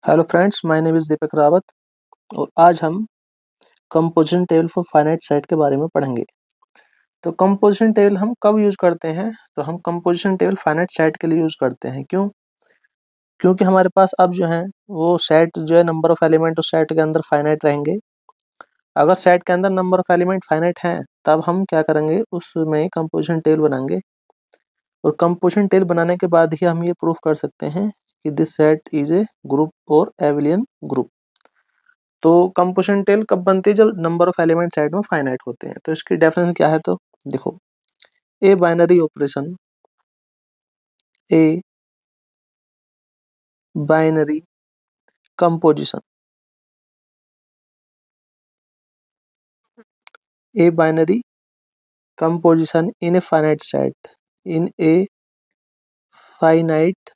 Hello friends, my name is Deepak Rawat और आज हम composition table for finite set के बारे में पढ़ेंगे। तो कंपोजिशन टेबल हम कब यूज़ करते हैं? तो हम कंपोजिशन टेबल फाइनाइट सेट के लिए यूज़ करते हैं। क्यों? क्योंकि हमारे पास अब जो है वो सेट जो है नंबर ऑफ एलिमेंट उस सेट के अंदर फाइनाइट रहेंगे। अगर सेट के अंदर नंबर ऑफ एलिमेंट फाइनाइट हैं तब हम क्या करेंगे, उसमें कंपोजिशन टेबल बनाएंगे और कंपोजिशन टेबल बनाने के बाद ही हम ये प्रूफ कर सकते हैं कि this set is a group और एबिलियन ग्रुप। तो कंपोजिशन टेबल कब बनती है? जब नंबर ऑफ एलिमेंट सेट में फाइनाइट होते हैं। तो इसकी डेफिनेशन क्या है? तो देखो, ए binary operation, a binary composition, a binary composition in a finite set, in a finite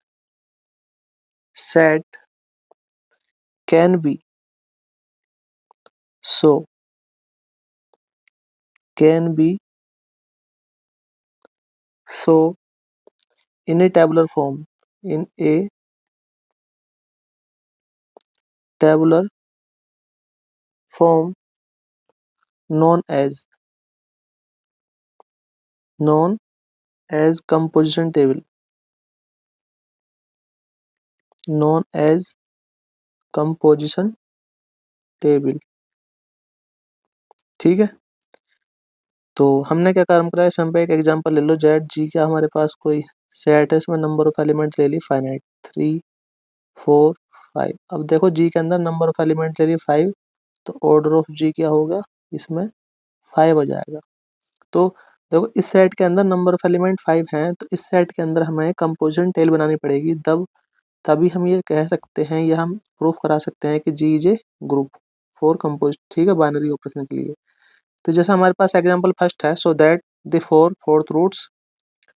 set can be so can be so in a tabular form, in a tabular form known as composition table, known as composition table। ठीक है, तो हमने क्या काम करा है, इसमें पे एक एग्जांपल ले लो। जेड जी का हमारे पास कोई सेट है, इसमें नंबर ऑफ एलिमेंट ले ली फाइनाइट 3 4 5। अब देखो जी के अंदर नंबर ऑफ एलिमेंट ले ली 5, तो ऑर्डर ऑफ जी क्या होगा, इसमें 5 हो जाएगा। तो देखो इस सेट के अंदर नंबर ऑफ एलिमेंट 5 हैं, तो इस सेट के अंदर हमें कंपोजिशन टेबल बनानी पड़ेगी। तभी हम ये कह सकते हैं या हम प्रूफ करा सकते हैं कि G is a group for compose. ठीक है, बाइनरी ऑपरेशन के लिए। तो जैसा हमारे पास एग्जांपल फर्स्ट है, so that the fourth roots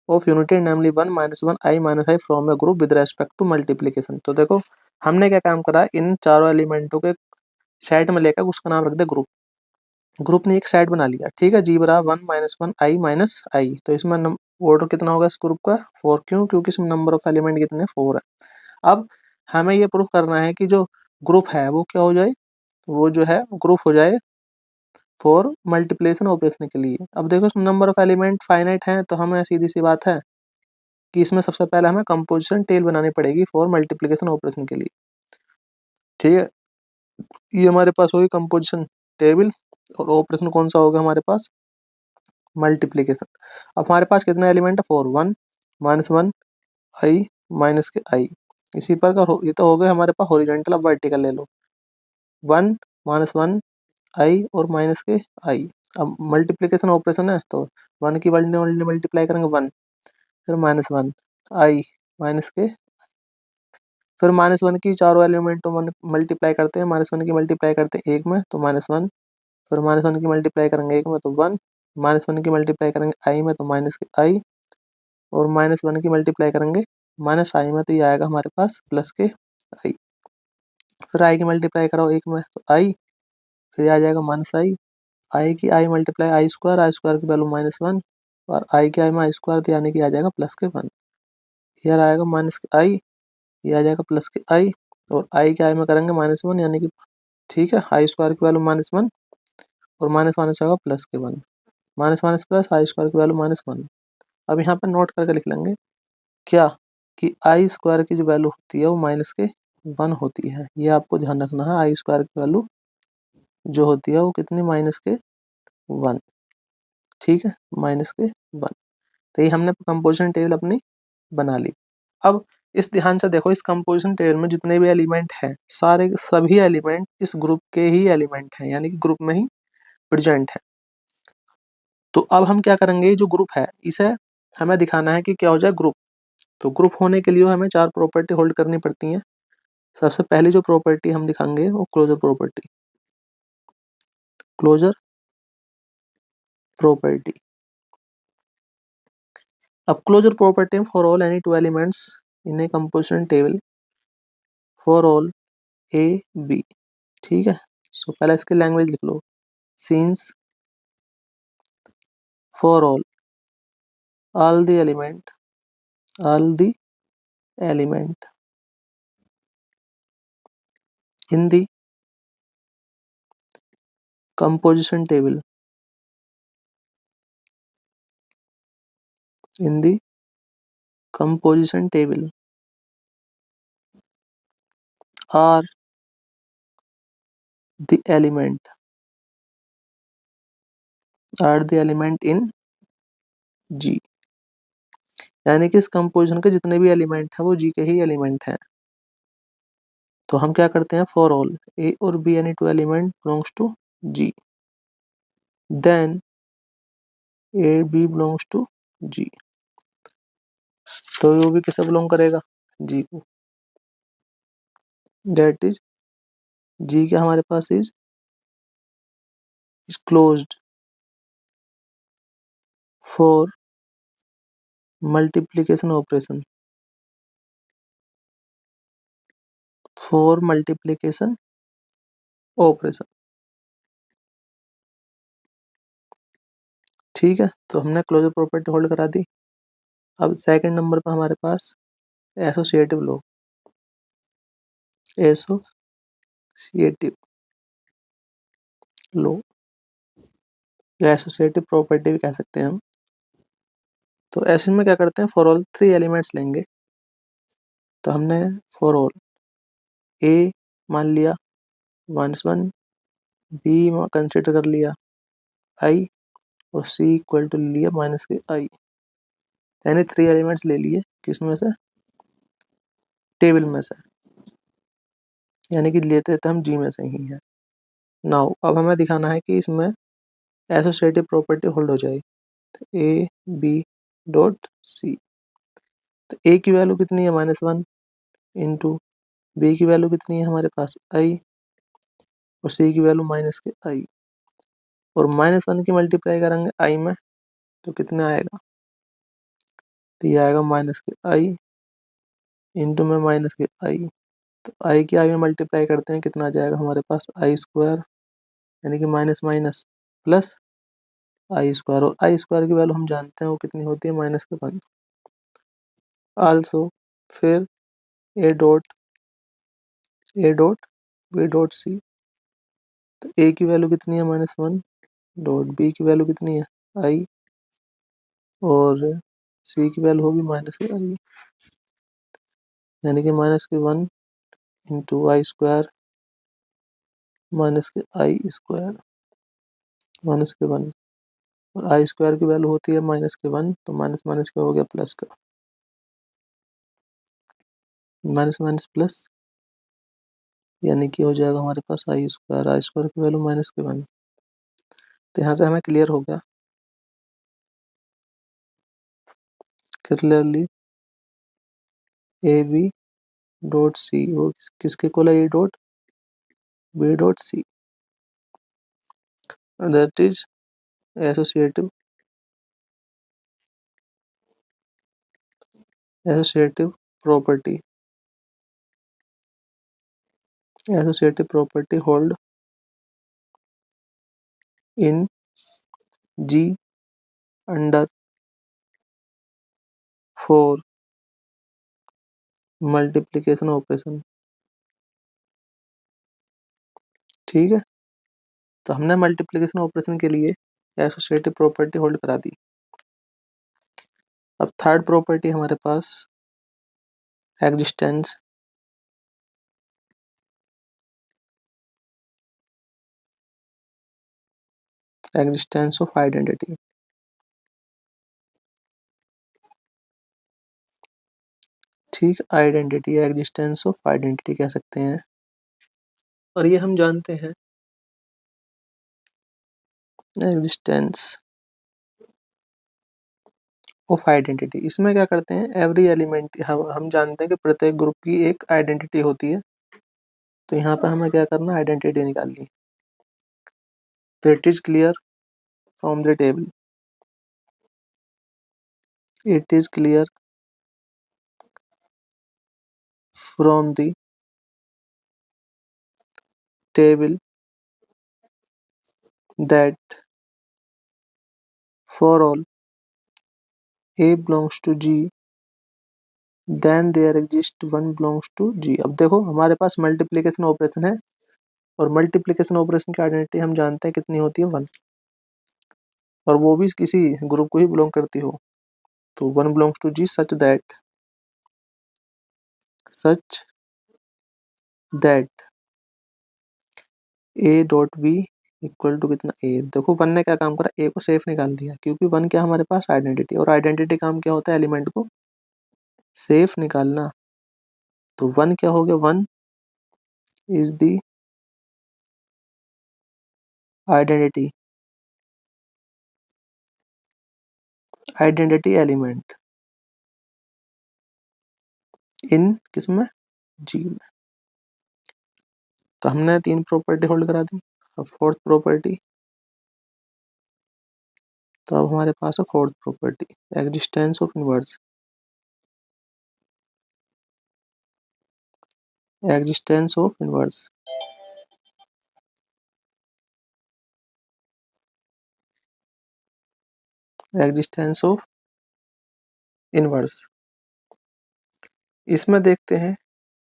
of unity namely 1 -1 i -i from a group with respect to multiplication. तो देखो हमने क्या काम करा, इन चारों एलिमेंटों के सेट में लेकर उसका नाम रख दे ग्रुप। ग्रुप ने एक सेट बना लिया। ठीक है, जी बराबर 1 -1 i -i। तो इसमें ऑर्डर कितना होगा इस ग्रुप का? 4। क्यों? क्योंकि इसमें नंबर ऑफ एलिमेंट कितने? 4 है। अब हमें ये प्रूफ करना है कि जो ग्रुप है वो क्या हो जाए, वो जो है ग्रुप हो जाए फॉर मल्टीप्लिकेशन ऑपरेशन के लिए। अब देखो इसमें नंबर ऑफ एलिमेंट फाइनाइट हैं, तो हमें सीधी सी बात है कि इसमें सबसे पहले हमें कंपोजिशन टेबल बनानी पड़ेगी फॉर मल्टीप्लिकेशन ऑपरेशन के लिए। ठीक है, ये हमारे पास होगी कंपोजिशन टेबल और ऑपरेशन कौन सा होगा हमारे पास? मल्टीप्लिकेशन। अब हमारे पास कितने एलिमेंट है? 4 1 -1 i माइनस के i। इसी पर का ये तो हो गए हमारे पास हॉरिजॉन्टल। अब वर्टिकल ले लो, 1 -1 i और माइनस के i। अब मल्टीप्लिकेशन ऑपरेशन है, तो 1 की मल्टीप्लाई करेंगे 1, फिर -1 i माइनस के, फिर -1 की चारों एलिमेंटों में मल्टीप्लाई करते हैं, -1 की मल्टीप्लाई करते हैं एक में तो -1, फिर -1 की मल्टीप्लाई करेंगे एक में तो 1, -1 की मल्टीप्लाई करेंगे i में तो माइनस के i, और -1 की मल्टीप्लाई करेंगे माइनस i में तो ये आएगा हमारे पास प्लस के i। फिर i की मल्टीप्लाई कराओ एक में तो i, फिर आ जाएगा -i की i मल्टीप्लाई आई स्क्वायर की वैल्यू -1 और i की i में आई स्क्वायर, तो यानी कि आ जाएगा प्लस के 1। यार आएगा माइनस के i, ये आ जाएगा प्लस के i, और i के i में करेंगे -1 यानी कि, ठीक है, आई स्क्वायर की वैल्यू -1 और माइनस होगा प्लस के 1, माइनस माइनस प्लस आई स्क्वायर की वैल्यू -1। अब यहाँ पर नोट करके लिख लेंगे क्या, कि आई स्क्वायर की जो वैल्यू होती है वो माइनस के 1 होती है। ये आपको ध्यान रखना है, आई स्क्वायर की वैल्यू जो होती है वो कितनी? माइनस के 1। ठीक है, माइनस के 1। तो ये हमने कंपोजिशन टेबल अपनी बना ली। अब इस ध्यान से देखो, इस कंपोजिशन टेबल में जितने भी एलिमेंट हैं, सारे सभी एलिमेंट इस ग्रुप के ही एलिमेंट हैं, यानी कि ग्रुप में ही प्रेजेंट है। तो अब हम क्या करेंगे, ये जो ग्रुप है इसे हमें दिखाना है कि क्या हो जाए ग्रुप। तो ग्रुप होने के लिए हमें 4 प्रॉपर्टी होल्ड करनी पड़ती हैं। सबसे पहली जो प्रॉपर्टी हम दिखाएंगे वो क्लोजर प्रॉपर्टी। Closure property. अब closure property for all any two elements in a composition table for all A b. ठीक है, सो पहले इसकी लैंग्वेज लिख लो, since for all the element in the composition table, in the composition table are the element, are the element in G। यानी कि इस composition के जितने भी एलिमेंट हैं वो जी के ही एलिमेंट हैं। तो हम क्या करते हैं, फॉर ऑल ए और b any two element belongs to G, then A B belongs to G. तो वो भी किसे बिलोंग करेगा, जी को। दैट इज जी क्या हमारे पास is closed for multiplication operation, for multiplication operation. ठीक है, तो हमने क्लोजर प्रॉपर्टी होल्ड करा दी। अब सेकंड नंबर पर हमारे पास एसोसिएटिव लॉ, एसोसिएटिव लॉ या एसोसिएटिव प्रॉपर्टी भी कह सकते हैं हम। तो ऐसे में क्या करते हैं, फॉर ऑल 3 एलिमेंट्स लेंगे। तो हमने फॉर ऑल ए मान लिया -1, बी कंसिडर कर लिया आई, और सी इक्वल टू लिया -i। यानी 3 एलिमेंट्स ले लिए, किसमें से, टेबल में से, यानी कि लेते थे हम जी में से ही है। नाउ अब हमें दिखाना है कि इसमें एसोसिएटिव प्रॉपर्टी होल्ड हो जाए। तो ए बी डॉट सी, तो ए की वैल्यू कितनी है -1 इंटू बी की वैल्यू कितनी है हमारे पास आई, और सी की वैल्यू -i, और -1 की मल्टीप्लाई करेंगे आई में तो कितना आएगा, तो ये आएगा -i इंटू में -i। तो आई की आई में मल्टीप्लाई करते हैं, कितना आ जाएगा हमारे पास आई स्क्वायर, यानी कि माइनस माइनस प्लस आई स्क्वायर, और आई स्क्वायर की वैल्यू हम जानते हैं वो कितनी होती है, -1। आल्सो फिर a dot b dot c, तो ए की वैल्यू कितनी है -1, डॉट बी की वैल्यू कितनी है आई, और सी की वैल्यू होगी -i, यानी कि -1 into I square -i square -1, और आई स्क्वायर की वैल्यू होती है -1, तो माइनस माइनस का हो गया प्लस का, माइनस माइनस प्लस, यानी कि हो जाएगा हमारे पास आई स्क्वायर की वैल्यू -1। तो यहाँ से हमें क्लियर हो गया, clearly a b dot c वो किसके इक्वल है, a dot b dot c, that is associative property, associative property hold in G under for multiplication operation. ठीक है, तो हमने मल्टीप्लिकेशन ऑपरेशन के लिए एसोसिएटिव प्रॉपर्टी होल्ड करा दी। अब थर्ड प्रॉपर्टी हमारे पास एग्जिस्टेंस ऑफ आइडेंटिटी। ठीक, आइडेंटिटी, एग्जिस्टेंस ऑफ आइडेंटिटी कह सकते हैं, और ये हम जानते हैं एग्जिस्टेंस ऑफ आइडेंटिटी। इसमें क्या करते हैं, एवरी एलिमेंट, हम जानते हैं कि प्रत्येक ग्रुप की एक आइडेंटिटी होती है। तो यहाँ पे हमें क्या करना है, आइडेंटिटी निकालनी। तो it is clear from the table, it is clear from the table that for all a belongs to G, then there exist one belongs to G. अब देखो हमारे पास मल्टीप्लिकेशन ऑपरेशन है और मल्टीप्लिकेशन ऑपरेशन की identity हम जानते हैं कितनी होती है 1, और वो भी किसी ग्रुप को ही बिलोंग करती हो। तो 1 belongs to G such that a dot b equal to कितना ए। देखो 1 ने क्या काम करा, ए को सेफ निकाल दिया, क्योंकि 1 क्या हमारे पास आइडेंटिटी, और आइडेंटिटी काम क्या होता है, एलिमेंट को सेफ निकालना। तो 1 क्या हो गया, 1 इज द आइडेंटिटी एलिमेंट इन किसमें, जी में। तो हमने 3 प्रॉपर्टी होल्ड करा दी। अब फोर्थ प्रॉपर्टी, तो अब हमारे पास है fourth property, existence of inverse. Existence of inverse, existence of inverse. इसमें देखते हैं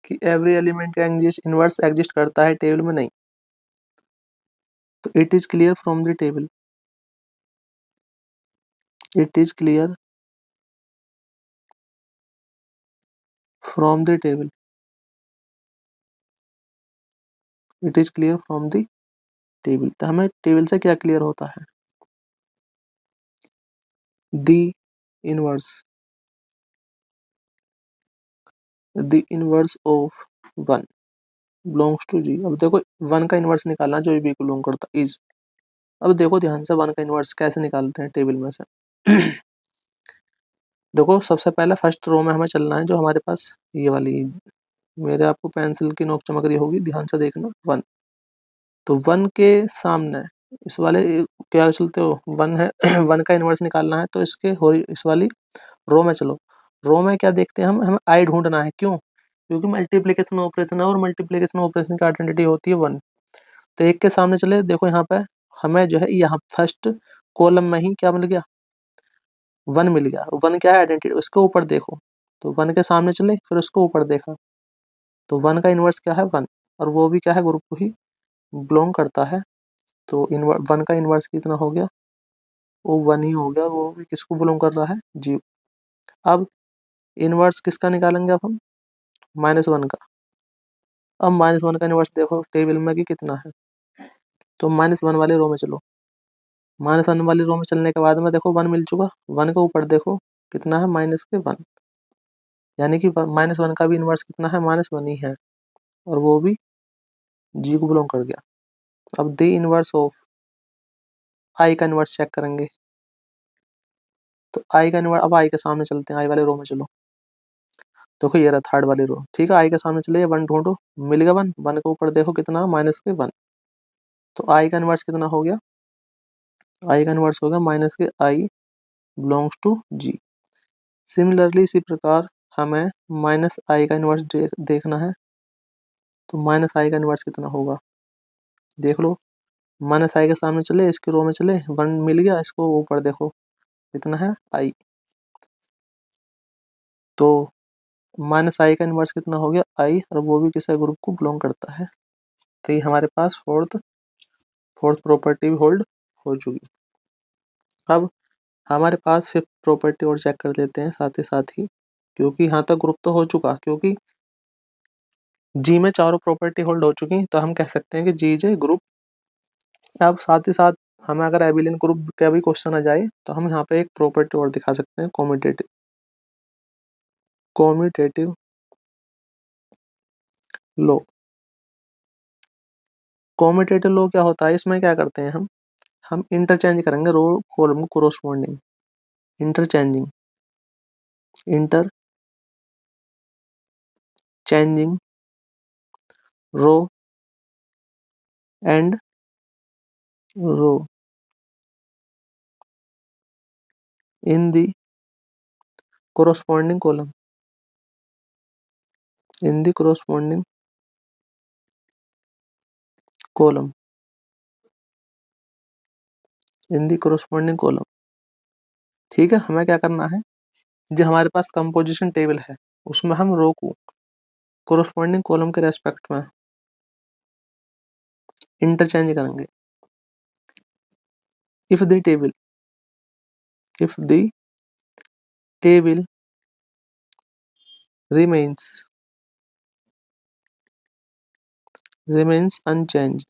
कि एवरी एलिमेंट का इनवर्स एग्जिस्ट करता है, टेबल में नहीं। तो it is clear from the table, it is clear from the table, it is clear from the table. तो हमें टेबल से क्या क्लियर होता है, the inverse, the inverse of 1 belongs to G. अब देखो 1 का इनवर्स निकालना जो बी को बिलोंग करता इज। अब देखो ध्यान से 1 का इनवर्स कैसे निकालते हैं टेबल में से। देखो सबसे पहले फर्स्ट रो में हमें चलना है, जो हमारे पास ये वाली, मेरे आपको पेंसिल की नोक चमक रही होगी, ध्यान से देखना 1। तो 1 के सामने इस वाले क्या चलते हो, 1 है 1 का इनवर्स निकालना है, तो इसके इस वाली रो में चलो। रो में क्या देखते हैं, हम हमें आई ढूंढना है, क्यों, क्योंकि मल्टीप्लिकेशन ऑपरेशन है और मल्टीप्लिकेशन ऑपरेशन की आइडेंटिटी होती है 1। तो एक के सामने चले, देखो यहाँ पे हमें जो है यहाँ फर्स्ट कॉलम में ही क्या मिल गया, 1 मिल गया। 1 क्या है, आइडेंटिटी, उसके ऊपर देखो। तो 1 के सामने चले, फिर उसको ऊपर देखा, तो 1 का इनवर्स क्या है, 1, और वो भी क्या है, ग्रुप को ही बिलोंग करता है। तो 1 का इनवर्स कितना हो गया, वो 1 ही हो गया, वो भी किसको बिलोंग कर रहा है, जी। अब इनवर्स किसका निकालेंगे अब हम, -1 का। अब -1 का इनवर्स देखो टेबल में कि कितना है, तो -1 वाले रो में चलो। -1 वाली रो में चलने के बाद में देखो 1 मिल चुका, 1 के ऊपर देखो कितना है, -1, यानी कि -1 का भी इनवर्स कितना है, -1 ही है, और वो भी जी को बिलोंग कर गया। अब द इनवर्स ऑफ आई का इनवर्स चेक करेंगे, तो आई का इनवर्स, अब आई के सामने चलते हैं, आई वाले रो में चलो। देखो ये रहा थर्ड वाली रो, ठीक है, आई के सामने चले, 1 ढूंढो, मिल गया 1, 1 के ऊपर देखो कितना, -1। तो आई का इनवर्स कितना हो गया, आई का इनवर्स हो गया -i belongs to G. Similarly इसी प्रकार हमें -i का इनवर्स देखना है, तो -i का इनवर्स कितना होगा, देख लो। -i के सामने चले, इसकी रो में चले, 1 मिल गया, इसको ऊपर देखो कितना है, i। तो -i का इनवर्स कितना हो गया, i, और वो भी किसी ग्रुप को बिलोंग करता है। तो ये हमारे पास फोर्थ प्रॉपर्टी भी होल्ड हो चुकी। अब हमारे पास फिफ्थ प्रॉपर्टी और चेक कर लेते हैं साथ ही साथ ही, क्योंकि यहाँ तक ग्रुप तो हो चुका, क्योंकि जी में चारों प्रॉपर्टी होल्ड हो चुकी, तो हम कह सकते हैं कि जी इज ए ग्रुप। अब साथ ही साथ हमें अगर एबिलियन ग्रुप का भी क्वेश्चन आ जाए, तो हम यहाँ पे एक प्रॉपर्टी और दिखा सकते हैं, कॉम्यूटेटिव लो। कॉम्यूटेटिव लो क्या होता है, इसमें क्या करते हैं हम इंटरचेंज करेंगे रो कॉलम को corresponding, interchanging row and row in the corresponding column, in the corresponding column, in the corresponding column। ठीक है, हमें क्या करना है, जो हमारे पास कंपोजिशन टेबल है उसमें हम रो को कोरोस्पोंडिंग कॉलम के रेस्पेक्ट में इंटरचेंज करेंगे। If the table remains unchanged,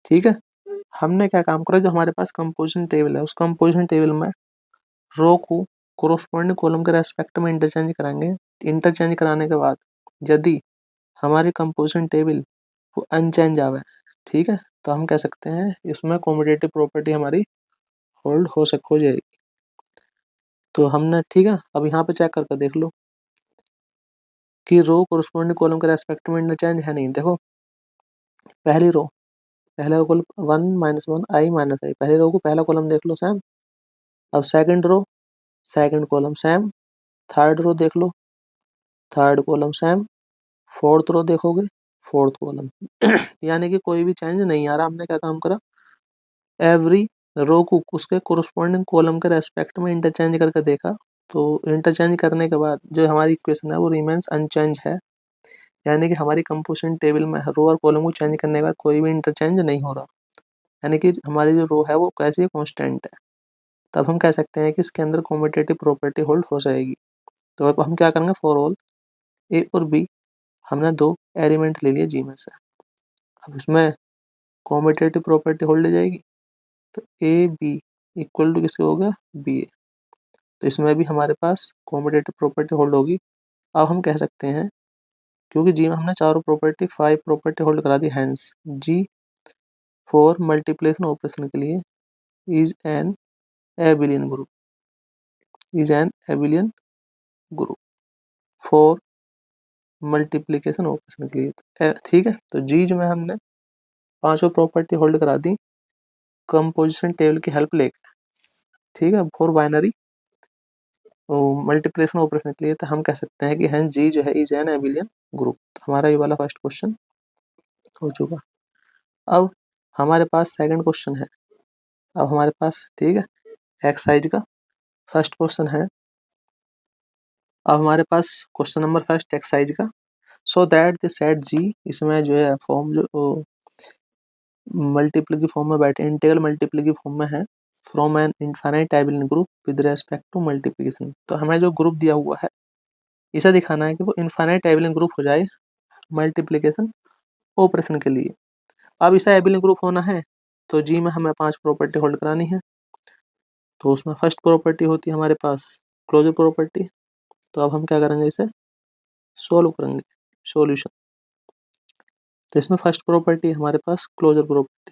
ठीक है। हमने क्या काम करा, जो हमारे पास कंपोजिशन टेबल है उस कंपोजिशन टेबल में रो को कोरोस्पोंडिंग कॉलम के रेस्पेक्ट में इंटरचेंज कराएंगे। इंटरचेंज कराने के बाद यदि हमारी कंपोजिशन टेबल वो अनचेंज आवे, ठीक है, तो हम कह सकते हैं इसमें कॉम्यूटेटिव प्रॉपर्टी हमारी होल्ड हो जाएगी। तो हमने, ठीक है, अब यहाँ पे चेक करके देख लो कि रो कोरोस्पोंडिंग कॉलम के रेस्पेक्ट में इंटरचेंज है नहीं। देखो पहली रो, पहला कॉलम 1 - 1 i - i, पहली रो को पहला कॉलम देख लो सेम। अब second row, second column same. Third row देख लो, third column same. Fourth row देखोगे, फोर्थ कॉलम यानी कि कोई भी चेंज नहीं आ रहा। हमने क्या काम करा, एवरी रो को उसके कोरोस्पोंडिंग कॉलम के रेस्पेक्ट में इंटरचेंज करके देखा। तो इंटरचेंज करने के बाद जो हमारी इक्वेशन है वो रिमेन्स अनचेंज है, यानी कि हमारी कंपोजिशन टेबल में रो और कॉलम को चेंज करने के बाद कोई भी इंटरचेंज नहीं हो रहा, यानी कि हमारी जो रो है वो कैसी है, कांस्टेंट है। तब हम कह सकते हैं कि इसके अंदर कम्यूटेटिव प्रॉपर्टी होल्ड हो जाएगी। तो अब हम क्या करेंगे, फॉर ऑल ए और बी, हमने दो एलिमेंट ले लिए जी में से। अब इसमें कम्यूटेटिव प्रॉपर्टी होल्ड हो जाएगी। तो ए बी इक्वल टू किसके हो गया, बी ए। तो इसमें भी हमारे पास कम्यूटेटिव प्रॉपर्टी होल्ड होगी। अब हम कह सकते हैं, क्योंकि जी में हमने चारों प्रॉपर्टी 5 प्रॉपर्टी होल्ड करा दी, hence G for multiplication operation के लिए is an abelian group, is an abelian group for multiplication operation के लिए, ठीक है। तो जी जो है हमने पांचों प्रॉपर्टी होल्ड करा दी कंपोजिशन टेबल की हेल्प लेकर, ठीक है, फॉर बाइनरी मल्टीप्लिकेशन ऑपरेशन के लिए। तो हम कह सकते हैं कि हैंस जी जो है इज एन एबिलियन ग्रुप। हमारा ये वाला फर्स्ट क्वेश्चन हो चुका। अब हमारे पास सेकंड क्वेश्चन है। अब हमारे पास, ठीक है, एक्सरसाइज का फर्स्ट क्वेश्चन है। अब हमारे पास क्वेश्चन नंबर फर्स्ट एक्सरसाइज का, सो दैट द सेट जी, इसमें जो है फॉर्म जो मल्टीपल की फॉर्म में बैठे, इंटीग्रल मल्टीपल की फॉर्म में है, from an infinite abelian group with respect to multiplication. तो हमें जो ग्रुप दिया हुआ है इसे दिखाना है कि वो इनफाइनाइट एबिलियन ग्रुप हो जाए मल्टीप्लिकेशन ऑपरेशन के लिए। अब इसे एबिलियन ग्रुप होना है तो जी में हमें 5 प्रॉपर्टी होल्ड करानी है। तो उसमें फर्स्ट प्रॉपर्टी होती है हमारे पास क्लोजर प्रॉपर्टी। तो अब हम क्या करेंगे, इसे सोल्व करेंगे, सॉल्यूशन। तो इसमें फर्स्ट प्रॉपर्टी हमारे पास क्लोजर प्रॉपर्टी,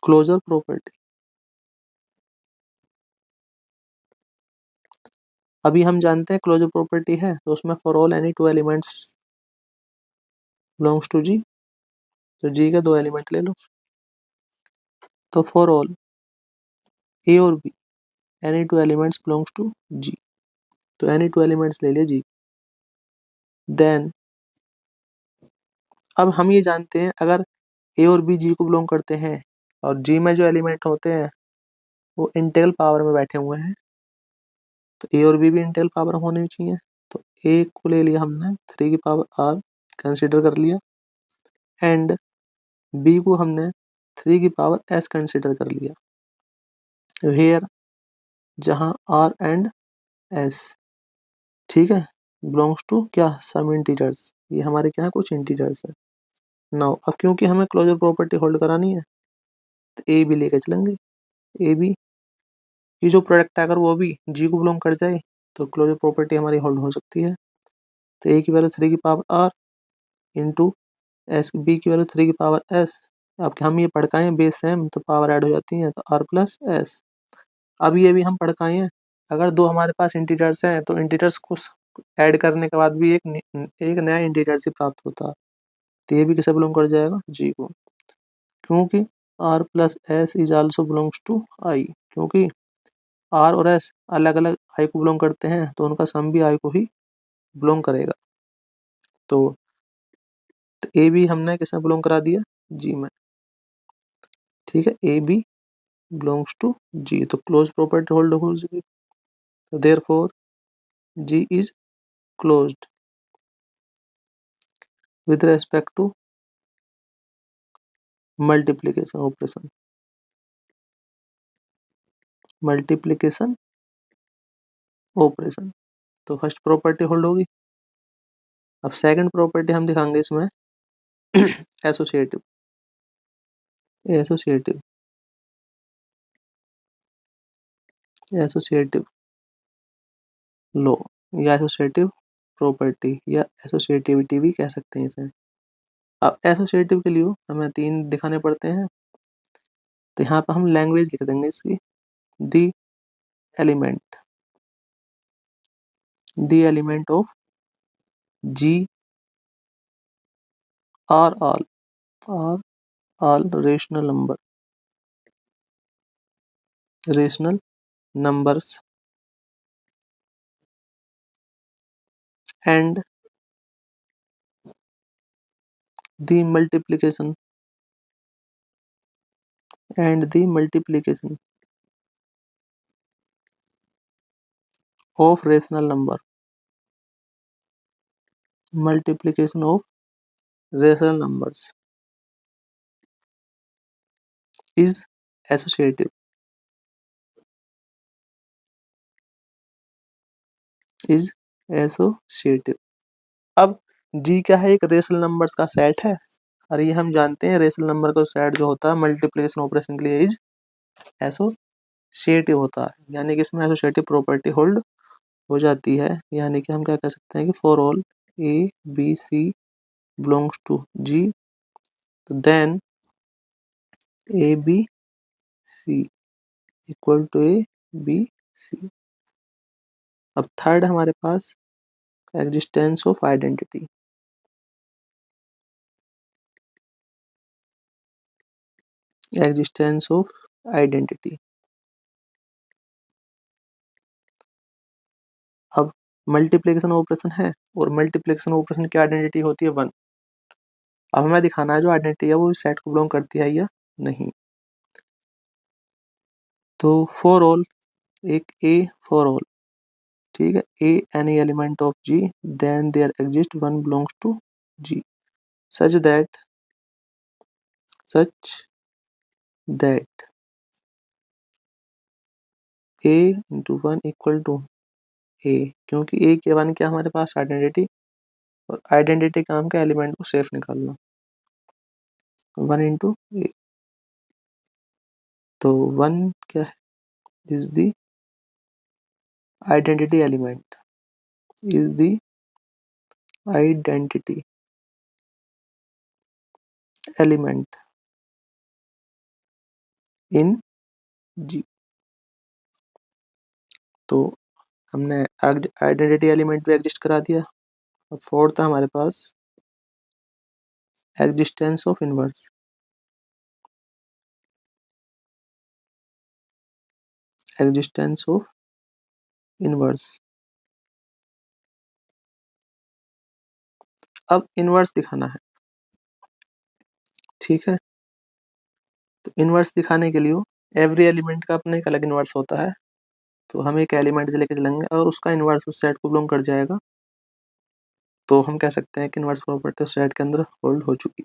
क्लोजर प्रॉपर्टी। अभी हम जानते हैं क्लोजर प्रॉपर्टी है तो उसमें for all any two elements belongs to G, तो जी के दो एलिमेंट ले लो। तो फॉर ऑल ए और b any two elements belongs to G, तो एनी टू एलिमेंट्स ले लिए जी। देन अब हम ये जानते हैं अगर ए और बी जी को बिलोंग करते हैं और जी में जो एलिमेंट होते हैं वो इंटीग्रल पावर में बैठे हुए हैं, तो ए और बी भी इंटीग्रल पावर होने चाहिए। तो ए को ले लिया हमने 3 की पावर आर कंसिडर कर लिया, एंड बी को हमने 3 की पावर एस कंसिडर कर लिया। हेयर जहाँ आर एंड एस, ठीक है, बिलोंग्स टू क्या, सम इंटीजर्स, ये हमारे क्या है, कुछ इंटीजर्स है। नाउ अब क्योंकि हमें क्लोजर प्रॉपर्टी होल्ड करानी है तो ए भी लेके चलेंगे। ए बी की जो प्रोडक्ट है अगर वो भी जी को बिलोंग कर जाए तो क्लोजर प्रॉपर्टी हमारी होल्ड हो सकती है। तो ए की वैल्यू 3 की power r into s, b की वैल्यू 3 की पावर एस। अब हम ये पढ़ के आए हैं बेस सेम तो पावर ऐड हो जाती है, तो आर प्लस एस। अब ये भी हम पढ़ के आए हैं अगर दो हमारे पास इंटीजर्स हैं तो इंटीजर्स को ऐड करने के बाद भी एक नया इंटीजर से प्राप्त होता है। तो ये भी किसे बिलोंग कर जाएगा, जी को, क्योंकि R plus S is also belongs to I, क्योंकि आर और एस अलग अलग आई को बिलोंग करते हैं तो उनका सम भी आई को ही बिलोंग करेगा। तो ए भी हमने किसमें बिलोंग करा दिया, जी में, ठीक है, a B belongs to G, तो क्लोज प्रॉपर्टी होल्ड हो जाएगी, तो therefore G is closed with respect to multiplication operation. तो फर्स्ट प्रॉपर्टी होल्ड होगी। अब सेकंड प्रॉपर्टी हम दिखाएंगे इसमें एसोसिएटिव एसोसिएटिव एसोसिएटिव लॉ या एसोसिएटिव प्रॉपर्टी या एसोसिएटिविटी भी कह सकते हैं इसे। अब एसोसिएटिव के लिए हमें तीन दिखाने पड़ते हैं, तो यहाँ पर हम लैंग्वेज लिख देंगे इसकी, the element of G are all rational numbers and the multiplication of rational number multiplication of rational numbers is associative अब जी क्या है, एक रेशनल नंबर्स का सेट है, और ये हम जानते हैं रेशनल नंबर का सेट जो होता है मल्टीप्लिकेशन ऑपरेशन के लिए इज एसोसिएटिव होता है, यानी कि इसमें एसोसिएटिव प्रॉपर्टी होल्ड हो जाती है। यानी कि हम क्या कह सकते हैं कि for all A B C belongs to G, तो then A B C equal to A B C. अब थर्ड हमारे पास एग्जिस्टेंस ऑफ आइडेंटिटी अब मल्टीप्लिकेशन ऑपरेशन है, और मल्टीप्लिकेशन ऑपरेशन की आइडेंटिटी होती है 1। अब हमें दिखाना है जो आइडेंटिटी है वो इस सेट को बिलोंग करती है या नहीं। तो फॉर ऑल एक ए फॉर ऑल, ठीक है, A any element of G then there exist one belongs to G such that A into one equal to A, क्योंकि ए के वन क्या हमारे पास आइडेंटिटी, और आइडेंटिटी काम का एलिमेंट को सेफ निकालना, 1 इंटू ए। तो 1 क्या है, is the identity element in G. तो हमने आइडेंटिटी एलिमेंट भी एग्जिस्ट करा दिया। अब फोर्थ है हमारे पास एग्जिस्टेंस ऑफ इनवर्स अब इनवर्स दिखाना है, ठीक है। तो इनवर्स दिखाने के लिए एवरी एलिमेंट का अपना एक अलग इनवर्स होता है, तो हम एक एलिमेंट से लेके चलेंगे और उसका इनवर्स उस सेट को बिलोंग कर जाएगा, तो हम कह सकते हैं कि इनवर्स प्रॉपर्टी सेट के अंदर होल्ड हो चुकी।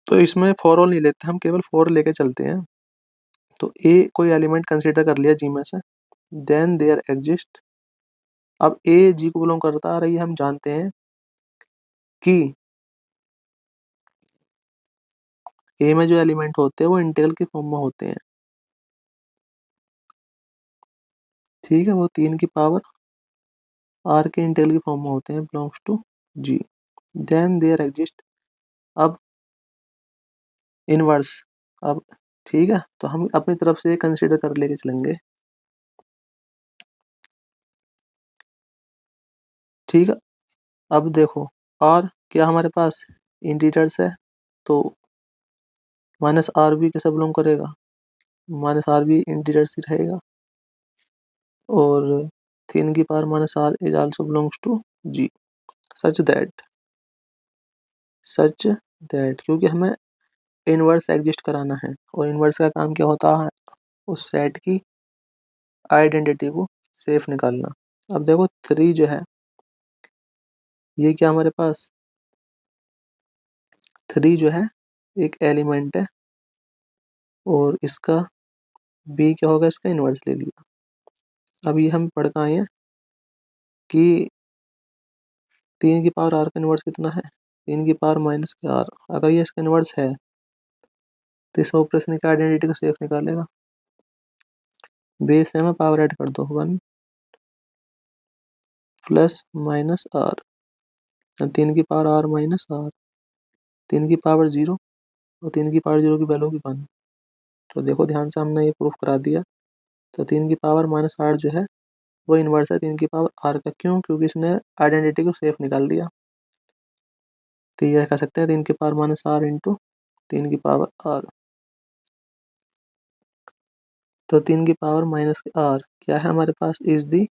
तो इसमें फॉर ऑल नहीं लेते, हम केवल फॉर लेके चलते हैं। तो ए कोई एलिमेंट कंसीडर कर लिया जी में से, देन देयर एग्जिस्ट, अब ए जी को बिलोंग करता आ रही है, हम जानते हैं कि ए में जो एलिमेंट होते हैं वो इंटीग्रल की फॉर्म में होते हैं, ठीक है, वो 3 की पावर आर के इंटीग्रल की फॉर्म में होते हैं, belongs to G then there exist. अब इनवर्स, अब ठीक है, तो हम अपनी तरफ से कंसीडर कर लेके चलेंगे, ठीक है। अब देखो और क्या हमारे पास इंटीजर्स है, तो माइनस आर भी कैसे बिलोंग करेगा, माइनस आर भी इंटीजर्स ही रहेगा, और 3 की power minus r is also belongs to G such that क्योंकि हमें इनवर्स एग्जिस्ट कराना है, और इनवर्स का काम क्या होता है, उस सेट की आइडेंटिटी को सेफ निकालना। अब देखो 3 जो है, ये क्या हमारे पास 3 जो है एक एलिमेंट है, और इसका बी क्या होगा, इसका इनवर्स ले लिया। अब ये हम पढ़ के आए हैं कि 3 की पावर आर का इनवर्स कितना है, 3 की पावर माइनस के आर। अगर ये इसका इनवर्स है तो इस ऑपरेशन की आइडेंटिटी को सेफ निकालेगा। बेस है, में पावर ऐड कर दो 1 प्लस माइनस आर, 3 की पावर आर माइनस आर, 3 की पावर 0, और 3 की पावर 0 की वैल्यू भी 1। तो देखो ध्यान से हमने ये प्रूफ करा दिया। तो 3 की पावर माइनस आर जो है वो इन्वर्स है 3 की पावर आर का। क्यों? क्योंकि इसने आइडेंटिटी को सेफ निकाल दिया। तो ये कह सकते हैं 3 की पावर माइनस आर इंटू 3 की पावर आर। तो 3 की पावर माइनस आर क्या है हमारे पास, is the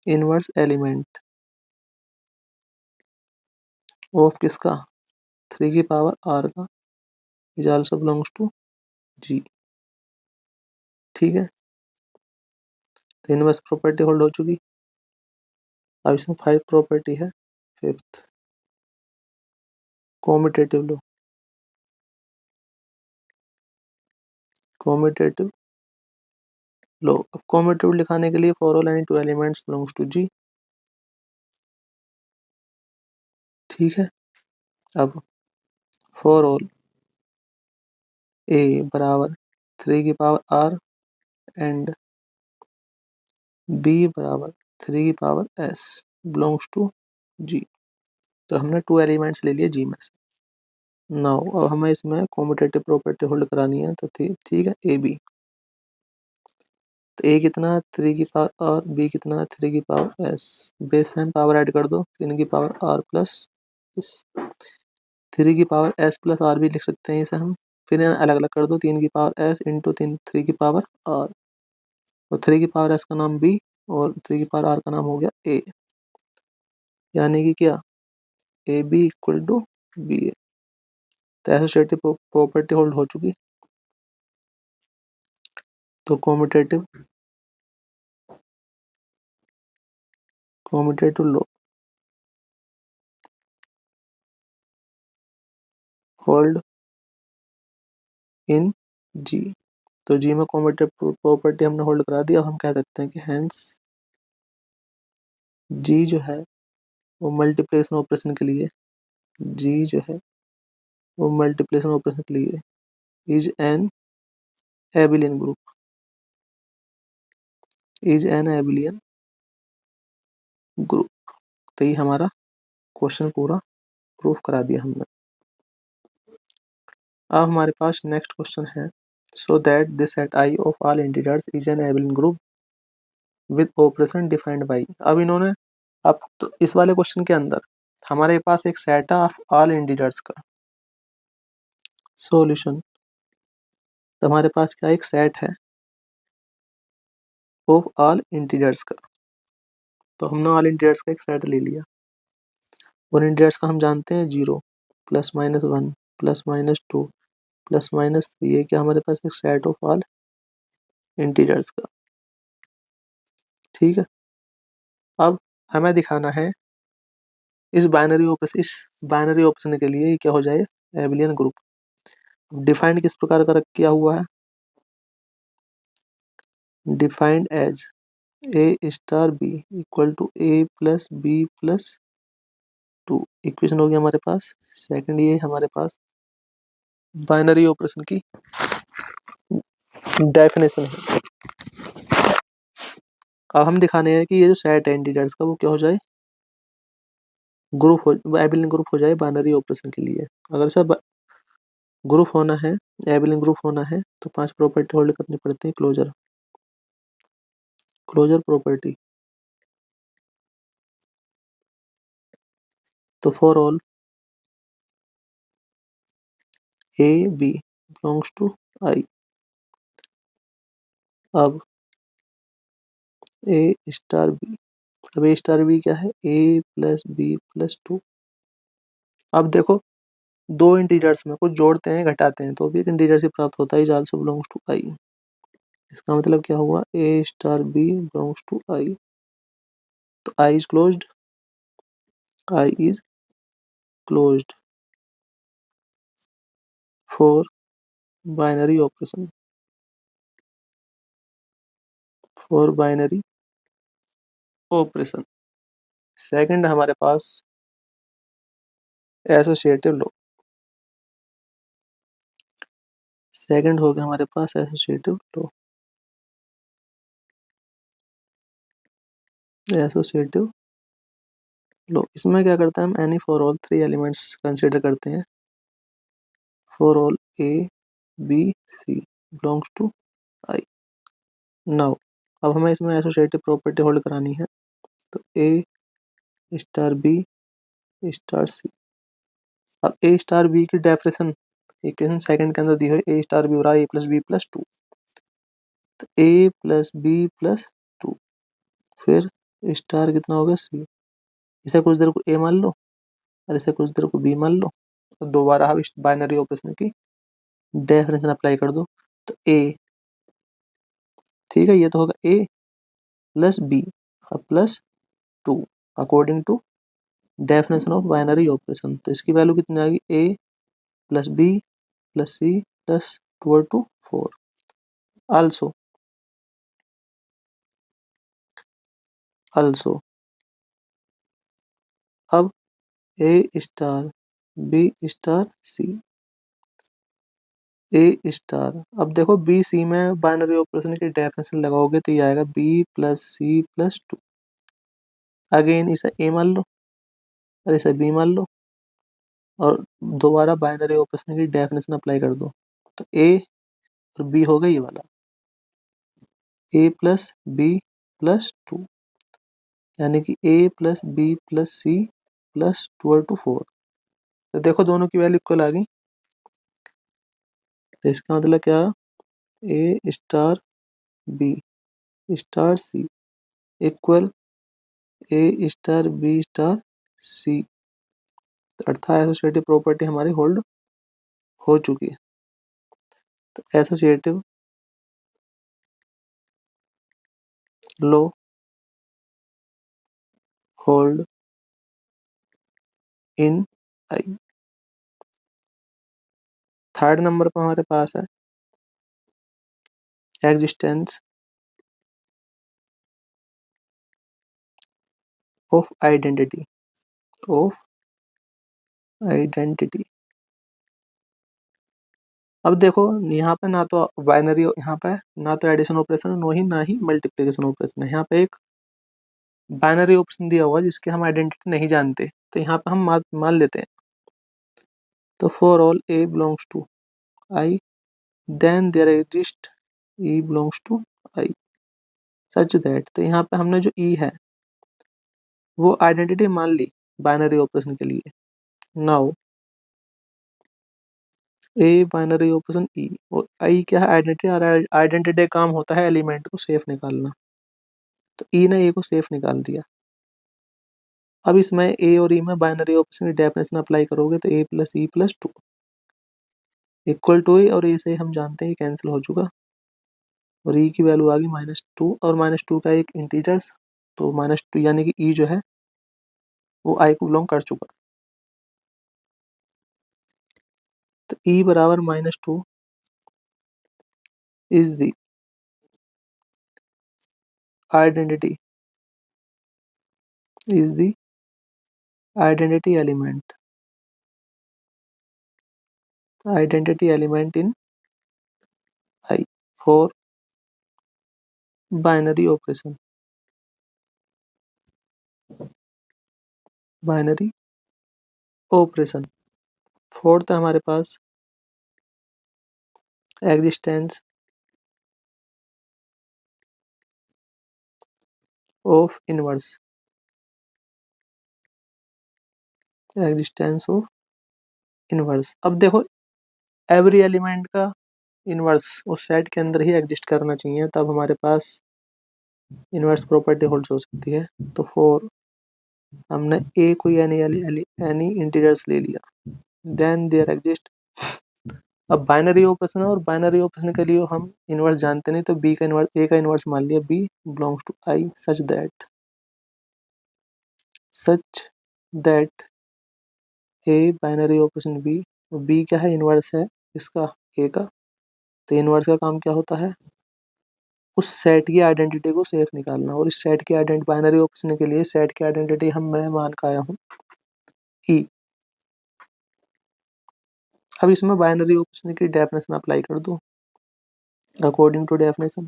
inverse element of किसका, 3 की पावर आर का, is also belongs to G. ठीक है, तो इनवर्स प्रॉपर्टी होल्ड हो चुकी। अब इसमें 5 प्रॉपर्टी है। Fifth, commutative law. Commutative law, अब कॉम्यूटेटिव लिखाने के लिए for all any two elements belongs to G. ठीक है, अब फॉर ऑल ए बराबर 3 की पावर आर एंड बी बराबर 3 की power S belongs to G. तो हमने 2 एलिमेंट्स ले लिए जी में से। नाउ अब हमें इसमें कॉम्यूटेटिव प्रॉपर्टी होल्ड करानी है। तो ठीक है, ए बी। तो ए कितना है 3 की पावर आर, बी कितना है 3 की पावर एस। बेस है, पावर ऐड कर दो 3 की पावर आर प्लस इस 3 की पावर एस प्लस आर भी लिख सकते हैं इसे हम। फिर अलग अलग कर दो 3 की पावर एस इंटू 3 की पावर आर, और 3 की पावर एस का नाम बी और 3 की पावर आर का नाम हो गया ए। यानी कि क्या, A B equal to B A. तो एसोसिएटिव प्रॉपर्टी होल्ड हो चुकी। तो commutative low hold in G. तो जी में कॉम्यूटेटिव प्रॉपर्टी हमने होल्ड करा दी। अब हम कह सकते हैं कि हेंस जी जो है वो मल्टीप्लिकेशन ऑपरेशन के लिए, जी जो है वो मल्टीप्लिकेशन ऑपरेशन के लिए is an abelian group, is an abelian group. तो ये हमारा क्वेश्चन पूरा प्रूफ करा दिया हमने। अब हमारे पास नेक्स्ट क्वेश्चन है, so that this set I of all integers is an abelian group with operation defined by. अब इन्होंने, अब तो इस वाले क्वेश्चन के अंदर हमारे पास एक सेट है ऑफ ऑल इंटीजर्स का सॉल्यूशन। तो हमारे पास क्या एक सेट है ऑफ ऑल इंटीजर्स का। तो हमने ऑल इंटीजर्स का एक सेट ले लिया, और इंटीजर्स का हम जानते हैं 0 plus minus 1 plus minus 2 plus minus 3। ये क्या हमारे पास एक सेट ऑफ ऑल इंटीजर्स का। ठीक है, अब हमें दिखाना है इस बाइनरी ऑपरेशन के लिए ये क्या हो जाए, एबिलियन ग्रुप। डिफाइंड किस प्रकार का किया हुआ है, defined as a star b equal to a plus B plus 2। Equation हो गया हमारे पास। सेकंड ये हमारे पास बाइनरी ऑपरेशन की डेफिनेशन है। अब हम दिखाने हैं कि ये जो सेट है इंटीजर्स का वो क्या हो जाए, ग्रुप हो, एबिलियन ग्रुप हो जाए बाइनरी ऑपरेशन के लिए। अगर सर ग्रुप होना है, एबिलियन ग्रुप होना है, तो 5 प्रॉपर्टी होल्ड करनी पड़ती है। Closure property. तो for all A B belongs to I. अब ए स्टार बी अब ए स्टार बी क्या है, ए प्लस बी प्लस 2। अब देखो दो इंटीजर्स में कुछ जोड़ते हैं घटाते हैं तो भी एक इंटीजर से प्राप्त होता है, is also belongs to I. इसका मतलब क्या हुआ, A star B belongs to I. तो I is closed, I is closed for binary operation, for binary operation. Second हमारे पास एसोसिएटिव लॉ। सेकंड हो गया हमारे पास एसोसिएटिव लॉ, एसोसिएटिव लॉ। इसमें क्या करता है, हम any for all three elements consider करते हैं, for all A B C belongs to I. Now अब हमें इसमें एसोसिएटिव प्रॉपर्टी होल्ड करानी है, तो ए स्टार बी स्टार सी। अब ए स्टार बी की डेफिनेशन इक्वेशन सेकंड के अंदर दी हुई, ए स्टार बी बराबर ए प्लस बी प्लस 2। तो ए प्लस बी प्लस 2, फिर स्टार कितना होगा सी। इसे कुछ देर को ए मान लो और इसे कुछ देर को बी मान लो, तो दोबारा आप इस बाइनरी ऑपरेशन की डेफिनेशन अप्लाई कर दो। तो ए, ठीक है, ये तो होगा ए प्लस बी और plus 2 according to definition of binary operation. तो इसकी वैल्यू कितनी आएगी, A plus B plus C plus 2/4। Also, also अब A star B star C, A star. अब देखो बी सी में बाइनरी ऑपरेशन की डेफिनेशन लगाओगे तो ये आएगा बी प्लस सी प्लस 2। अगेन इसे ए मान लो और इसे बी मान लो और दोबारा बाइनरी ऑपरेशन की डेफिनेशन अप्लाई कर दो। तो ए और बी हो गया ये वाला, ए प्लस बी प्लस 2, यानी कि A plus B plus C plus 2/4। तो देखो दोनों की वैल्यू इक्वल आ गई। तो इसका मतलब क्या, ए स्टार बी स्टार सी इक्वल ए स्टार बी स्टार सी। अर्थात एसोसिएटिव प्रॉपर्टी हमारी होल्ड हो चुकी है। तो associative law hold in I. Third number पर हमारे पास है existence of identity, of identity. अब देखो यहाँ पे ना तो बाइनरी, यहाँ पे ना तो एडिशन ऑपरेशन ना ही मल्टीप्लिकेशन ऑपरेशन है। यहाँ पे एक बाइनरी ऑप्शन दिया हुआ है जिसके हम आइडेंटिटी नहीं जानते, तो यहाँ पे हम मान लेते हैं। तो for all a belongs to I then there exist e belongs to I such that. तो यहाँ पे हमने जो ई है वो आइडेंटिटी मान ली बाइनरी ऑपरेशन के लिए। नाउ ए बाइनरी ऑपरेशन ई और आई क्या है, आइडेंटिटी। और आइडेंटिटी का काम होता है एलिमेंट को सेफ निकालना, तो ई ने ए को सेफ निकाल दिया। अब इसमें ए और ई में बाइनरी ऑपरेशन की डेफिनेशन अप्लाई करोगे तो A plus E plus 2 equal to A, और ए से हम जानते हैं कैंसिल हो चुका और ई की वैल्यू आ गई -2 और -2 का एक इंटीजर्स, तो -2 यानी कि ई जो है वो आई को बिलोंग कर चुका। तो ई बराबर -2 is the identity, is the identity element, identity element in I for binary operation, binary operation. Fourth है हमारे पास existence of inverse, existence of inverse. अब देखो एवरी एलिमेंट का इनवर्स उस सेट के अंदर ही एग्जिस्ट करना चाहिए, तब हमारे पास इनवर्स प्रॉपर्टी होल्ड हो सकती है। तो फॉर हमने ए कोई एनी इंटीजर्स ले लिया, देन देयर एग्जिस्ट। अब बाइनरी ऑपरेशन है और बाइनरी ऑपरेशन के लिए हम इनवर्स जानते नहीं, तो बी का इनवर्स ए का इनवर्स मान लिया, b belongs to I such that a binary operation b. B क्या है, इनवर्स है इसका ए का। तो इनवर्स का काम क्या होता है, उस सेट की आइडेंटिटी को सेफ निकालना। और इस सेट की आइडेंटिटी बाइनरी ऑपरेशन के लिए सेट की आइडेंटिटी मैं मान का आया हूँ ई। अब इसमें बाइनरी ऑपरेशन की डेफिनेशन अप्लाई कर दो according to definition.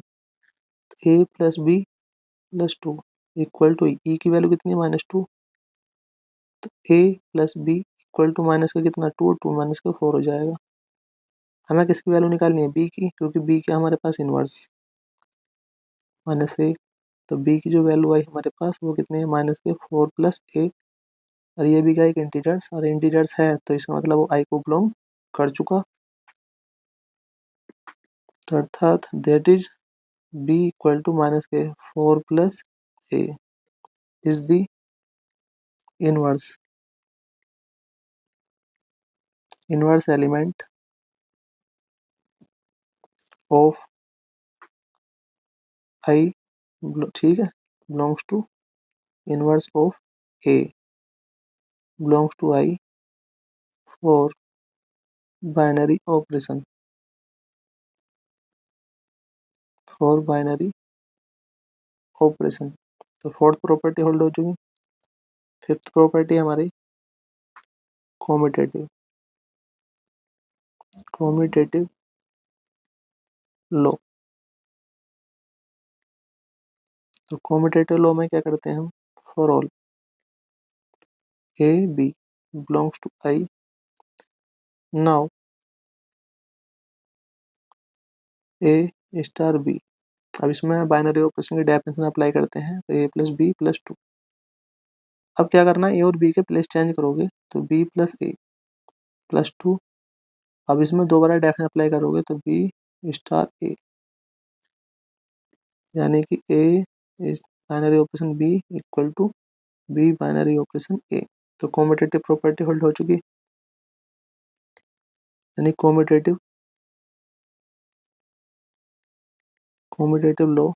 A plus B plus two equal to E की वैल्यू कितनी है, -2। तो A plus B equal to minus का कितना 2, 2 माइनस का 4 हो जाएगा। हमें किसकी वैल्यू निकालनी है, बी की, क्योंकि बी क्या हमारे पास इनवर्स -a। तो बी की जो वैल्यू आई हमारे पास वो कितनी है, -4 प्लस ए। और ये भी क्या एक इंटीजर्स, और इंटीजर्स है तो इसका मतलब वो आई को बिलोंग कर चुका। तो अर्थात that is B equal to -4 plus A is the inverse element of I, ठीक है, belongs to inverse of A belongs to I for binary operation, for binary operation. तो फोर्थ प्रॉपर्टी होल्ड हो चुकी। Fifth property हमारी commutative, commutative law. तो commutative law में क्या करते हैं हम, for all A B belongs to I, now A star B. अब इसमें बाइनरी ऑपरेशन की डेफिनेशन अप्लाई करते हैं, तो A plus B plus to. अब क्या करना है, ए और बी के प्लेस चेंज करोगे तो बी प्लस ए प्लस टू। अब इसमें दोबारा डेफिनेशन अप्लाई करोगे तो बी स्टार ए, यानी कि A binary operation B equal to B binary operation A. तो कॉम्यूटेटिव प्रॉपर्टी होल्ड हो चुकी, यानी commutative law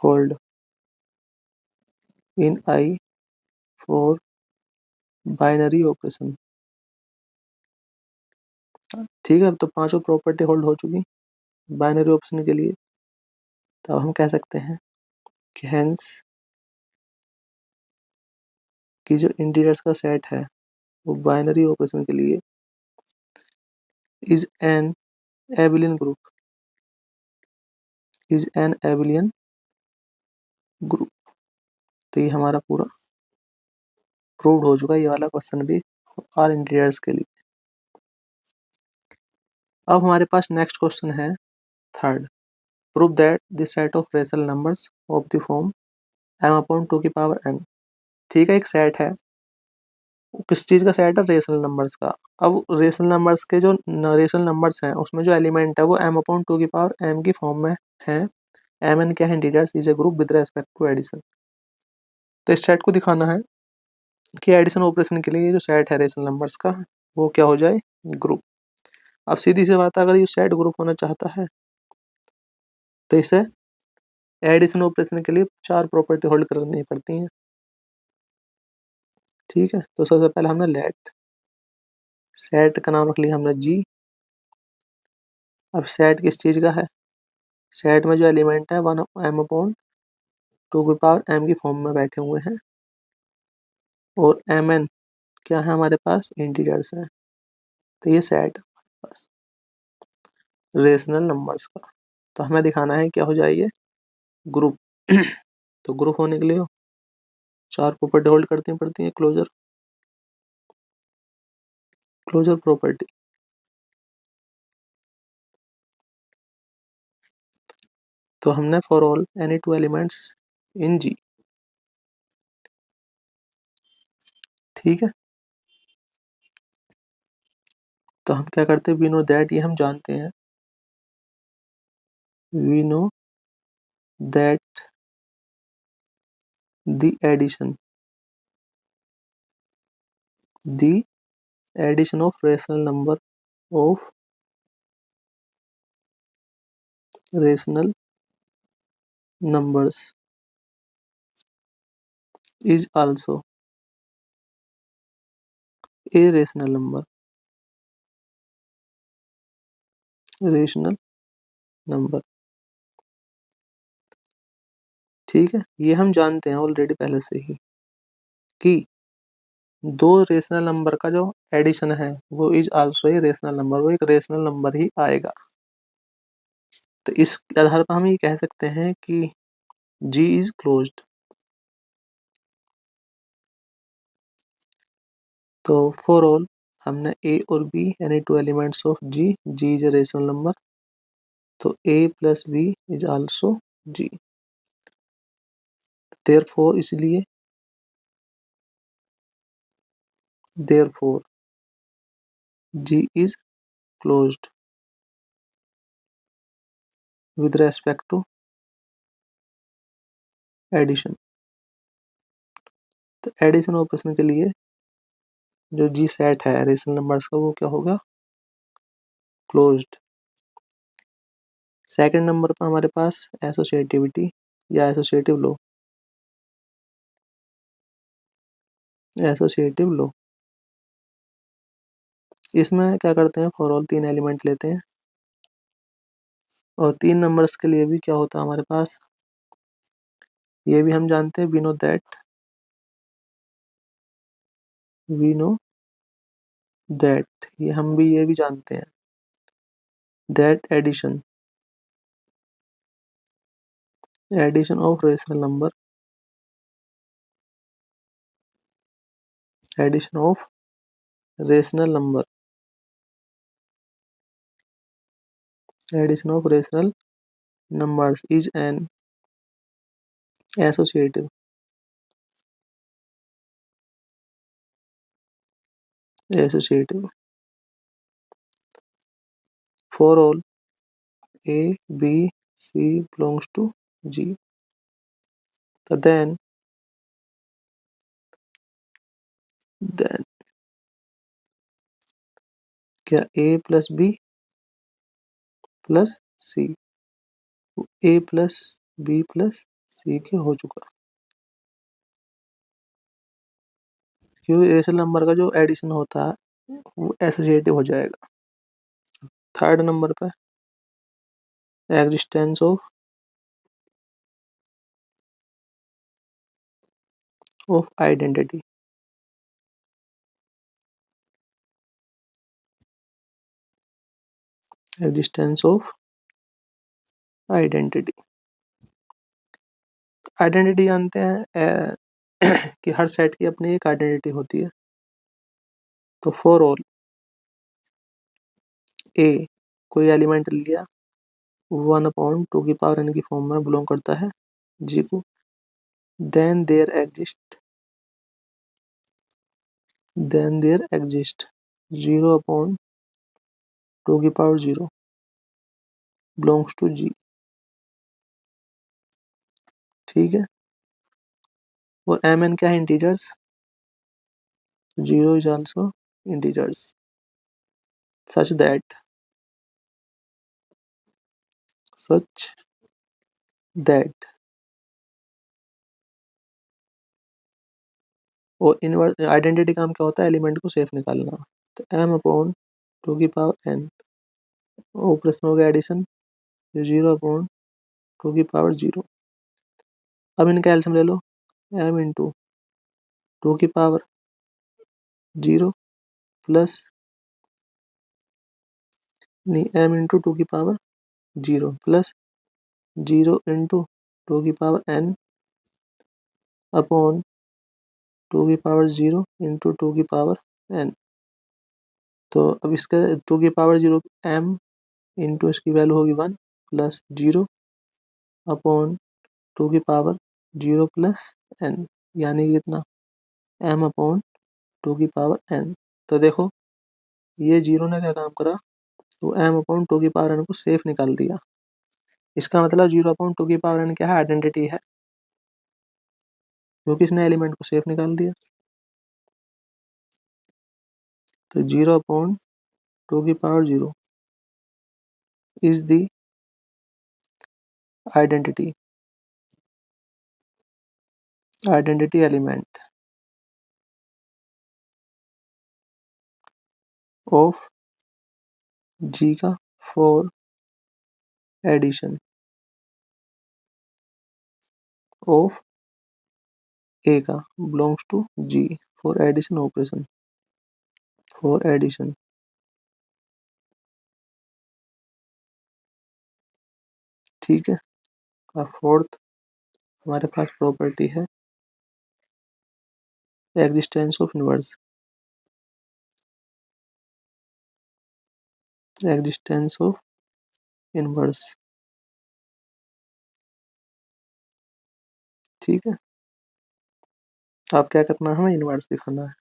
hold in I for binary operation. ठीक है, तो पांचों प्रॉपर्टी होल्ड हो चुकी बाइनरी ऑपरेशन के लिए। तो अब हम कह सकते हैं कि हेंस कि जो इंटीजर्स का सेट है वो बाइनरी ऑपरेशन के लिए is an abelian group, is an abelian group. तो ये हमारा पूरा प्रूव्ड हो चुका है, ये वाला क्वेश्चन भी आर इंटीजर्स के लिए। अब हमारे पास नेक्स्ट क्वेश्चन है third, prove that the set of rational numbers of the form m/2n। ठीक है, एक सेट है, किस चीज का सेट है, रेशनल नंबर्स का। अब रेशनल नंबर्स के जो रेशनल नंबर्स हैं उसमें जो एलिमेंट है वो m/2m की फॉर्म में है। mn क्या है, integers, is a group with respect to addition. तो इस सेट को दिखाना है कि एडिशन ऑपरेशन के लिए जो सेट है रेशनल नंबर्स का वो क्या हो जाए, ग्रुप। अब सीधी सी बात है, अगर ये सेट ग्रुप होना चाहता है तो इसे एडिशन ऑपरेशन के लिए चार प्रॉपर्टी होल्ड करनी पड़ती हैं। ठीक है, तो सबसे पहले हमने लेट, सेट का नाम रख लिया हमने जी। अब सेट किस चीज का है, सेट में जो एलिमेंट है 1m/2m की फॉर्म में बैठे हुए हैं, और mn क्या है हमारे पास, इंटीजर्स है। तो ये सेट बस रेशनल नंबर्स का। तो हमें दिखाना है क्या हो जाए ये, ग्रुप। तो ग्रुप होने के लिए चार प्रॉपर्टी होल्ड करती पड़ती है, क्लोजर, क्लोजर प्रॉपर्टी। तो हमने for all any two elements in G, ठीक है। तो हम क्या करते हैं, वी नो दैट, ये हम जानते हैं, we know that the addition of rational number of rational numbers is also a rational number। ठीक है, ये हम जानते हैं ऑलरेडी पहले से ही कि दो रेशनल नंबर का जो एडिशन है वो is also a rational number, वो एक रेशनल नंबर ही आएगा। तो इस आधार पर हम ये कह सकते हैं कि G इज क्लोज्ड। तो फॉर ऑल हमने A और B यानी two elements of G is a rational number, तो A plus B is also G। Therefore इसलिए therefore G is closed with respect to addition. तो एडिशन ऑपरेशन के लिए जो जी सेट है रेशनल नंबर्स का वो क्या होगा, क्लोज्ड। सेकंड नंबर पर हमारे पास एसोसिएटिविटी या एसोसिएटिव लो, एसोसिएटिव लो। इसमें क्या करते हैं, फॉर ऑल 3 एलिमेंट लेते हैं और 3 नंबर्स के लिए भी क्या होता है हमारे पास, ये भी हम जानते हैं, वी नो दैट ये हम भी ये भी जानते हैं that addition of rational number addition of rational number addition of rational numbers is an associative for all A, B, C belongs to G. So then क्या A plus B plus C, A plus B plus C के हो चुका, क्योंकि rational number का जो addition होता है वो एसोसिएटिव हो जाएगा। थर्ड नंबर पे existence of identity, existence of identity. Identity जानते हैं कि हर सेट की अपनी एक आइडेंटिटी होती है। तो फॉर ऑल ए कोई एलिमेंट लिया 1/2 की पावर n की फॉर्म में बिलोंग करता है जी को, देन देयर एग्जिस्ट 0/2 की पावर 0 बिलोंग्स टू जी। ठीक है, और एम एन क्या है, integers, 0 is also integers such that और इनवर्स आइडेंटिटी काम क्या होता है, एलिमेंट को सेफ निकालना। तो m/2 की पावर n, ऑपरेशन हो गया एडिशन, 0/2 की पावर 0। अब इनका एलसीएम ले लो, m/2 की पावर 0 प्लस नहीं m/2 की पावर 0 प्लस 0 × 2 की पावर n अपॉन 2 की पावर 0 × 2 की पावर n। तो अब इसका 2 की पावर 0 m इंटू इसकी वैल्यू होगी 1 प्लस 0 अपॉन 2 की पावर 0 प्लस n, यानी कि कितना m/2 की पावर n। तो देखो ये 0 ने क्या काम करा, तो m/2 की पावर n को सेफ निकाल दिया। इसका मतलब 0/2 की पावर n क्या है, आइडेंटिटी है, क्योंकि इसने एलिमेंट को सेफ निकाल दिया। तो 0/2 की power 0 is the identity element of G का फॉर एडिशन ऑफ ए का belongs to G for addition operation, for addition. ठीक है। और फोर्थ हमारे पास प्रॉपर्टी है existence of inverse, existence of inverse. ठीक है। अब क्या करना है, हमें इनवर्स दिखाना है।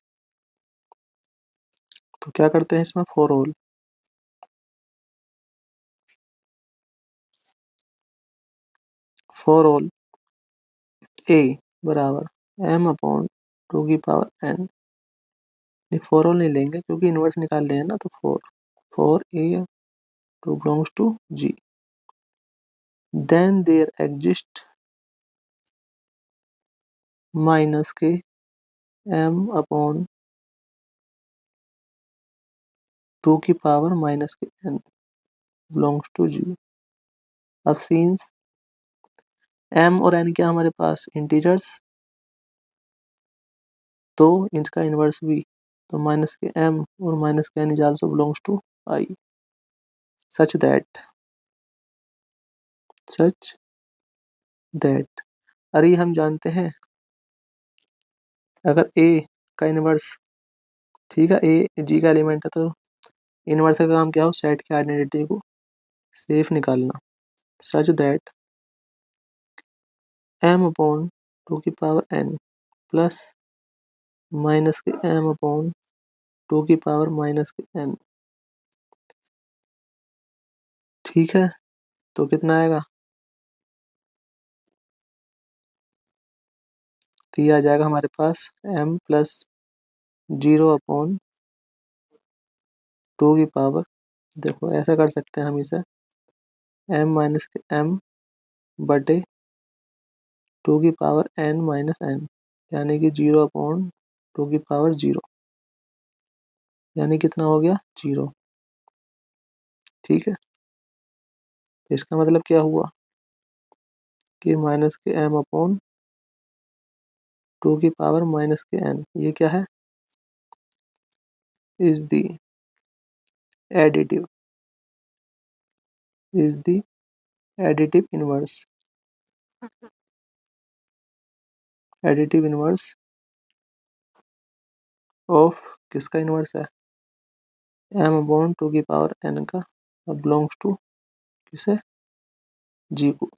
तो क्या करते हैं इसमें, फॉर ऑल ए बराबर m/2 की पावर n। नहीं, फॉर ऑल नहीं लेंगे क्योंकि इनवर्स निकाल रहे हैं ना, तो for a two belongs to G, then there exist minus k m/2 की power minus k n belongs to G. अब सीन्स m और n क्या हमारे पास इंटीजर्स, तो इसका इनवर्स भी, तो माइनस के m और minus k n is also belongs to i, such that अरे हम जानते हैं अगर a का इनवर्स, ठीक है, a g का एलिमेंट है, तो इनवर्स का काम क्या हो, सेट की आइडेंटिटी को सेफ निकालना, सच दैट m/2 की power n plus minus k m/2 की पावर माइनस के n। ठीक है। तो कितना आएगा, तो ये आ जाएगा हमारे पास m प्लस 0/2 की पावर, देखो ऐसा कर सकते हैं हम इसे m माइनस के m बटे 2 की पावर n माइनस n, यानी कि 0/2 की पावर 0, यानी कितना हो गया 0। ठीक है। तो इसका मतलब क्या हुआ कि माइनस के m/2 की पावर माइनस के n, ये क्या है, is the additive is the additive inverse, additive inverse of किसका इनवर्स है, m/2 की पावर n का, बिलोंग्स टू किसे, जी को।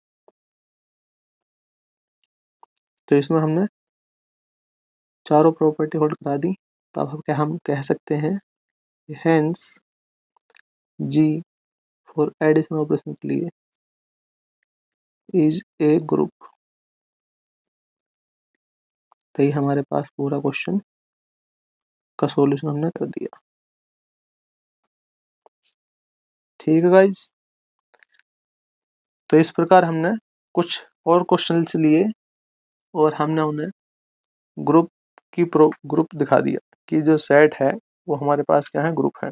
तो इसमें हमने चारों प्रॉपर्टी होल्ड करा दी। तो अब हम कह सकते हैं hence G for addition operation के लिए इज ए ग्रुप। तो ये हमारे पास पूरा क्वेश्चन का सॉल्यूशन हमने कर दिया। ठीक है गाइज, तो इस प्रकार हमने कुछ और क्वेश्चंस लिए और हमने उन्हें ग्रुप ग्रुप दिखा दिया कि जो सेट है वो हमारे पास क्या है, ग्रुप है।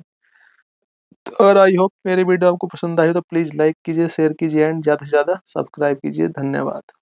तो और आई होप मेरी वीडियो आपको पसंद आई हो तो प्लीज़ लाइक कीजिए, शेयर कीजिए एंड ज़्यादा से ज़्यादा सब्सक्राइब कीजिए। धन्यवाद।